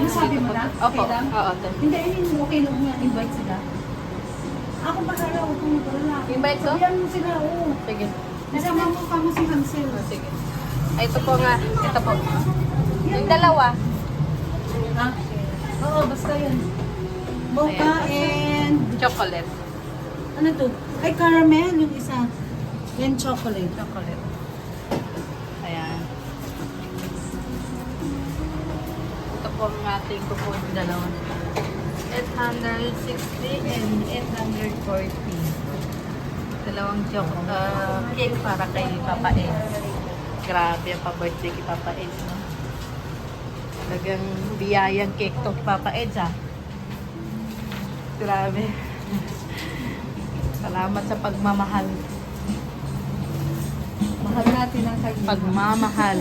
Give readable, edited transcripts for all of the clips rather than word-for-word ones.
Nasabi mo na? Opo. Okay lang? Oo. Hindi, okay lang nga. Invite sila. Ako bahala, huwag kong wala. Invite ko? Sabihan mo sila, oo. Sige. Nasama mo pa mo si Hansel. Sige. Ay, ito po nga. Ito po. Yung dalawa. Ha? Oo, basta yun. Mocha and... Chocolate. Ano to? Ay, caramel yung isa. Then chocolate. Chocolate. Ayan. Ito po ang ating kupon dalawa. 860 and 840. Dalawang cake para kay Papa Ed. Grabe ang pa-birthday kay Papa Ed. No? Talagang biyayang cake to kay Papa Ed, ha? Grabe. Salamat sa pagmamahal. Mahal natin ang kaibigan. Pagmamahal.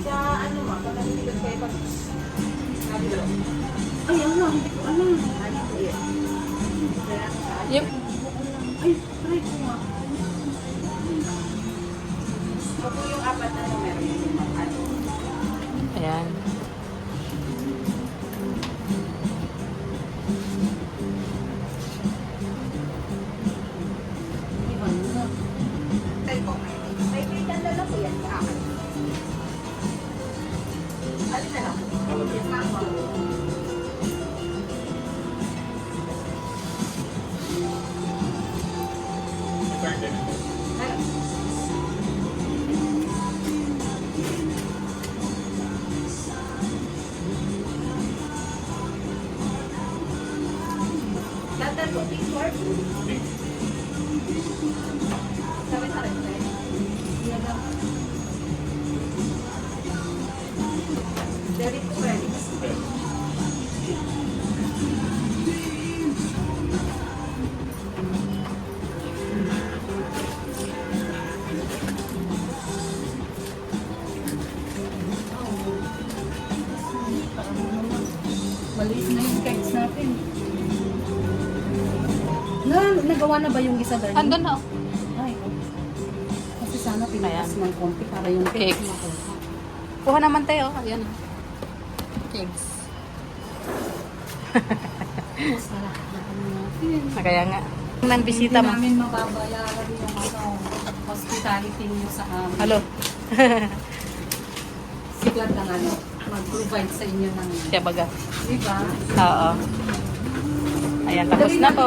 Sa ano ma, pagkakilog kayo pag... Ay, ano, hindi ko alam. Yep. Ay, try ko nga. Ako yung apat na numero yung mahal. Ayan. Tay po. May kailan na lang po yan sa akin. Alin na lang? Yes, ma'am. Lahat ng picture? Sabi sa akin, sir. Yan lang. Debit to credit. Maliit na yung cakes natin. Nagawa na ba yung isa dahil? Andun na. Ay, oh. Kasi sana pinakas ng konti para yung Cakes. cakes makuha. Kuha naman tayo. Ayan. Cakes. Masarap na kami natin. Kaya nga. Nang bisita mo. Hindi namin mababayaran yung hospitality niyo sa amin. Hello. Sikat lang mag-provide sa inyo ng... Siya baga. Diba? Oo. Ayan, tapos na po.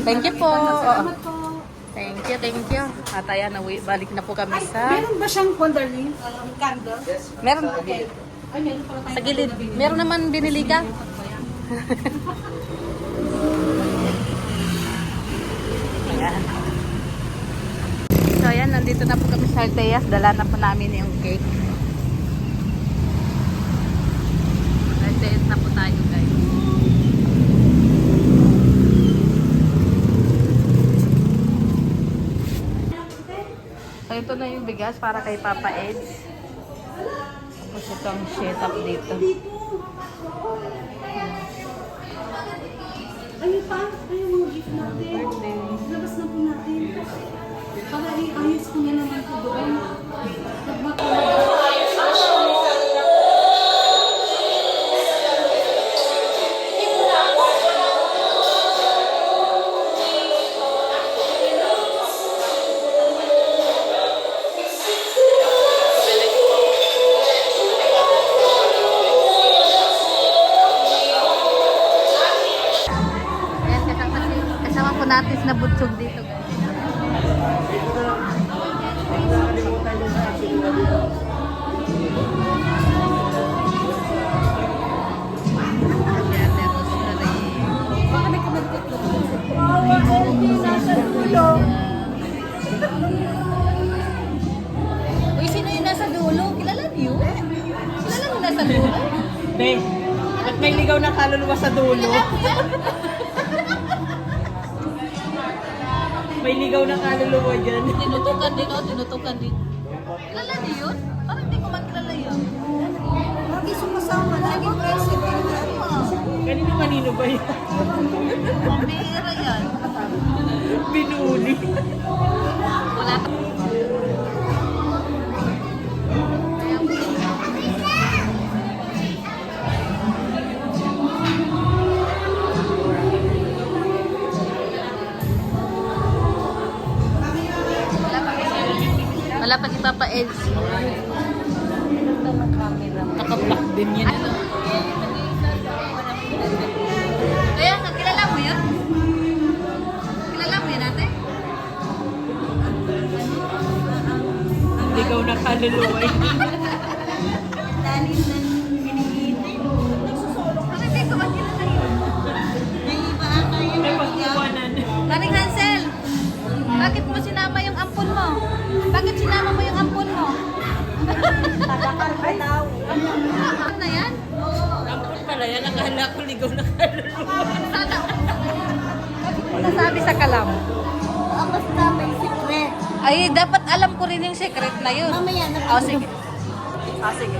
Thank you po. Salamat po. Thank you, thank you. At ayan, balik na po kami sa... Meron ba siyang Wonderling? Candle? Meron. Okay. Ay, meron pala tayong Sa gilid. candle na binili. Meron naman binili ka? Ayan. So ayan, nandito na po kami sa Arteas. Dala na po namin yung cake. Arteas na po tayo, guys. So ito na yung bigas para kay Papa Eds. Tapos itong shit up dito. Ayun pa, ayun mga gift natin. Birthday. Labas na po natin. Para i-ayos ko na naman po doon. Ayan, kasama po natin na butsog dito. Ayan, uy, sino yung nasa dulo? Kilala niyo? Kilala mo nasa dulo? Be, ba't may ligaw na kaluluwa sa dulo? May ligaw na kaluluwa dyan. Tinutukan din, oh, tinutukan din. Kilala niyo yun? Parang hindi ko man kilala yun. Lagi sumasama, lagi present. Kanino kanino ba yan? Pambihira yan. Binuli. Wala Wala pa kita pa Eds. Naka-block din yan. Kaya nga, kilala mo yun? Kilala mo yun ate? Ligaw na kaluluwa. Dali na iniintay. Nagsusulok. Ano hindi ko ba kilala yun? May iba ata yung May pag-iwanan. Maring Hansel, bakit mo sinama yung ampon mo? Bakit sinama mo yung ampon mo? taga-kal pa daw. Ano na yan? Ampun pala yan. Nakala ko ligaw na kaluluwa. Sana. Nasabi sa kalam. Ang basta may secret. Ay, dapat alam ko rin yung secret na yun. Mamaya na. Oh, sige. Ah, sige.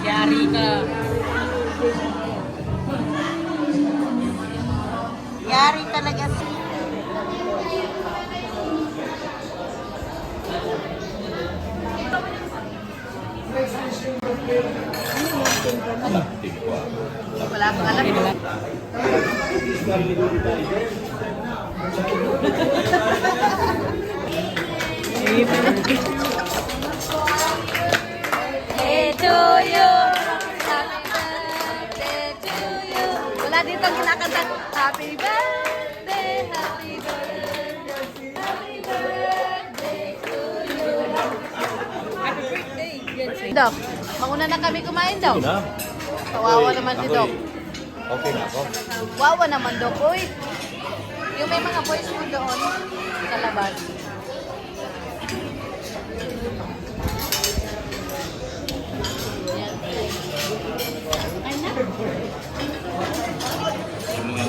Yari ka. Yari talaga si... Wala akong alam. Happy to you. Happy birthday to you. Wala dito ang kinakanta. Happy birthday, happy birthday, happy birthday to you. Happy birthday. Yan siya. Dok, mauna na kami kumain daw. Na? Kawawa naman si Dok. Okay na ako. Wawa naman, Dok. Uy, yung may mga boys mo doon sa labas.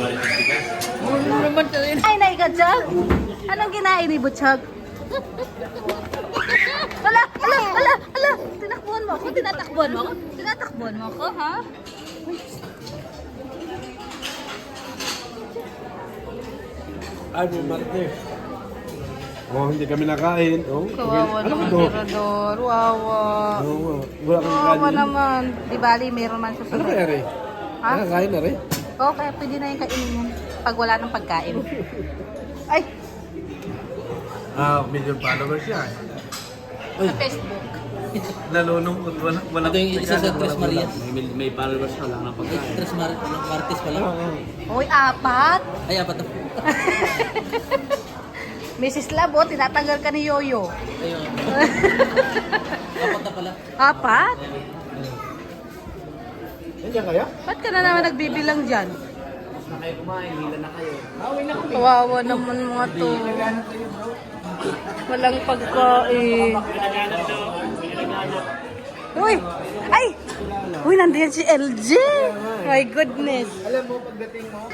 Ano naman tayo? Ay, naikadjag! Anong kinain ni Butchag? Ala! Tinakbuhan mo ako? Tinatakbuhan mo ako? Tinatakbuhan mo ako, ha? Ay, bumarte. Oh, hindi kami nakain. Oh, Kawawa ano naman to? si Rodor. Wawa. Oo, wala kang Kawawa kanin. naman. Di bali, meron man Ano susunod. kaya rin? Ha? Nakakain na rin? Oo, kaya pwede na yung kainin mo. Pag wala ng pagkain. Ay! Million followers siya. Sa Facebook. Nalulungkot. Wala Ito yung isa sa Tres Marias. May followers ka lang na Tres Martes pala. Uy, apat! Ay, apat na. Mrs. Labo, tinatanggal ka ni Yoyo. Ayun. Apat na pala. Apat? Nandiyan kaya? Ba't ka na naman nagbibilang dyan? Na kayo kumain, hila na kayo. Kawawa naman mga to. Walang pagkain. Uy! Ay! Uy, nandiyan si LJ! My goodness! Alam mo, pagdating mo,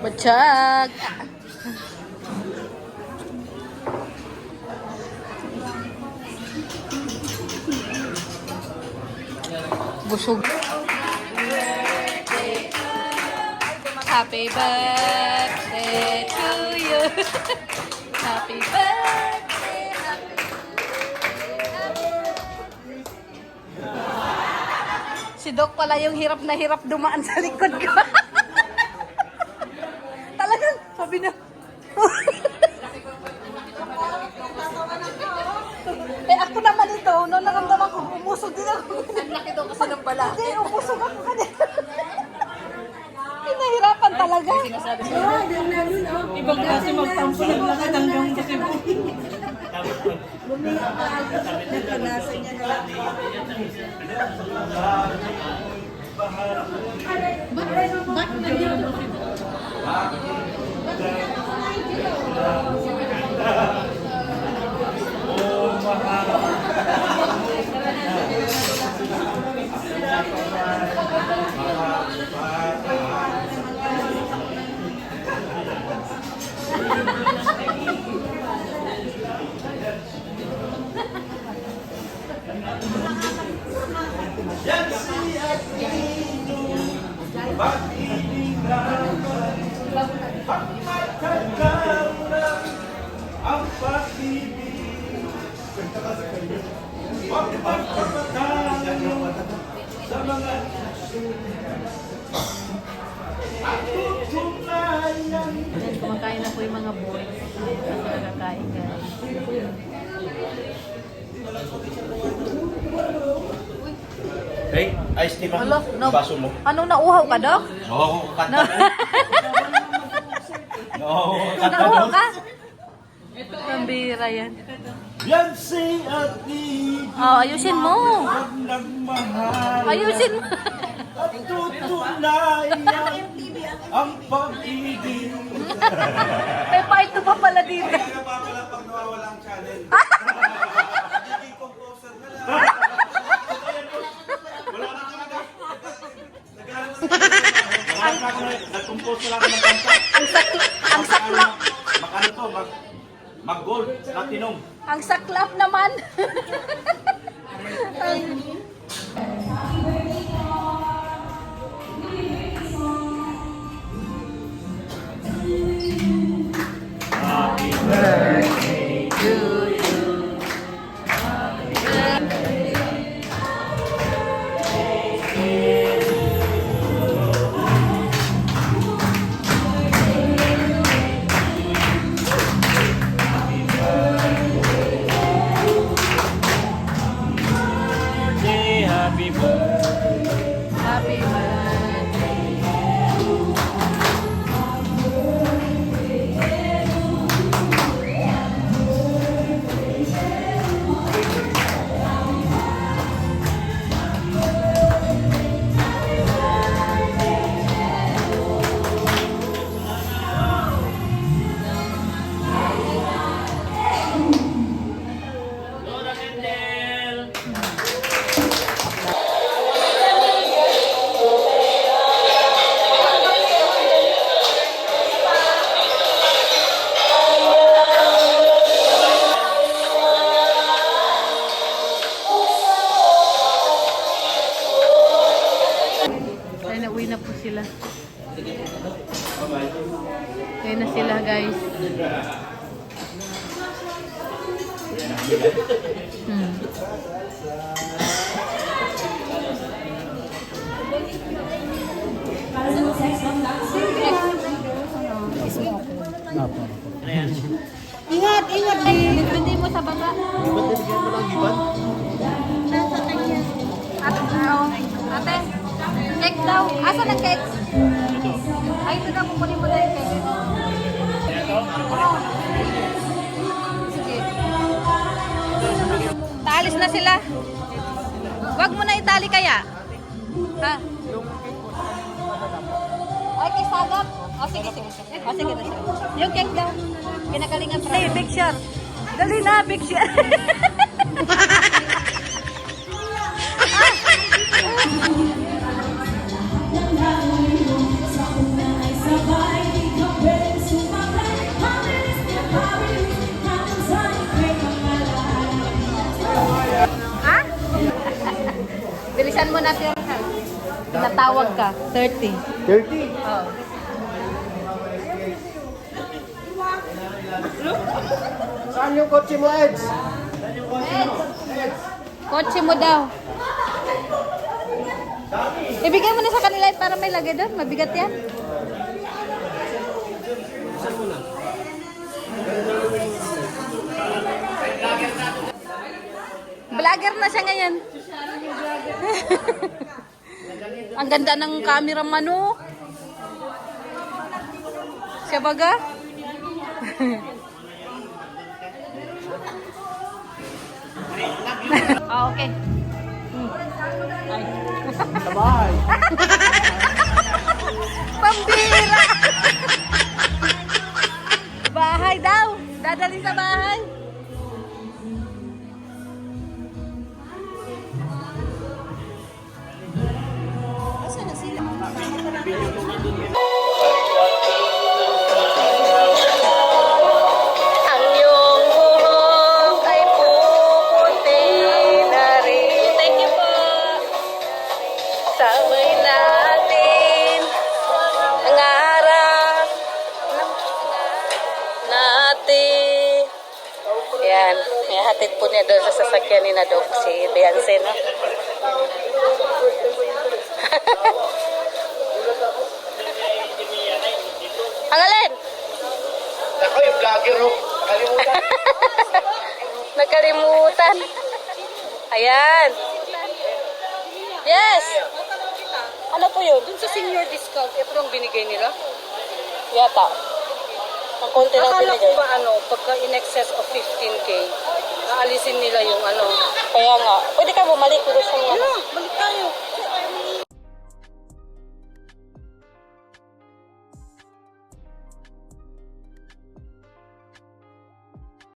Butchag! Busog. Happy birthday to you. Happy birthday, happy birthday. Si Doc pala yung hirap na hirap dumaan sa likod ko. Talagang, sabi na. Eh ako naman ito, nung naramdaman ko, umusog din ako. Ang laki daw kasi ng bala. Hindi, umusog ako kanina. Pinahirapan talaga. Ibang kasi magtampo ng lakad hanggang kasi Nakanasan niya na lang. Ayan, kumakain na po yung mga boys. Kasi nagkakain guys. Hey, ice tea Alo, no, baso mo. anong nauhaw ka, Dok? Oo, kanta No. Oo, kanta Nauhaw doon. ka? Pambira yan. Yan si Ati. Oh, ayusin mo. Pag nagmahal. Ayusin mo. At tutunayan ang pag-ibig. May pa pa pala dito. Kaya pa pala pag nawawala ang channel. Nagiging composer na lang. Wala na talaga. Naghanap na ako na, nag-compose na lang ako ng kanta. Ang saklap. Mag-ano to, mag-gold, platinum. Ang saklap naman. Happy birthday. Happy birthday. Ay, nauwi na po sila. Ayun na sila, guys. Ingat, ingat. Hindi mo sa baba. Ate, cake daw. Asan ang cake? Ay, ito daw. Kukunin mo na yung cake. Oo. Sige. Taalis na sila. Wag mo na itali kaya. Ha? Ay, kisagap. O, sige, sige. O, sige, sige. Yung cake daw. Kinakalingan pa. Hey, picture. Dali na, picture. Ha? Bilisan mo na, Pierre. Natawag ka. 30. 30? Oh. Saan yung kotse mo, Eds? Kotse mo daw. Ibigay mo na sa kanila para may lagay doon. Mabigat yan. Vlogger na siya ngayon. Ang ganda ng cameraman, oh. Siya baga? Ah, okay. Sabay! Pambira! Bahay daw. Dadali sa bahay. Ang iyong buhok ay puputi na rin. Thank you po. Sabay natin ang araw natin. Yan. Ihatid po niya doon sa sasakyan ni na Doc si Beyonce, no? vlogger, oh. Nakalimutan. Nakalimutan. Ayan. Yes. Ano po yun? Dun sa senior discount, ito lang binigay nila? Yata. Ang konti lang binigay. Akala ko ba pagka in excess of 15K, aalisin nila yung Kaya nga. Pwede ka bumalik kung gusto mo. Yeah, balik tayo.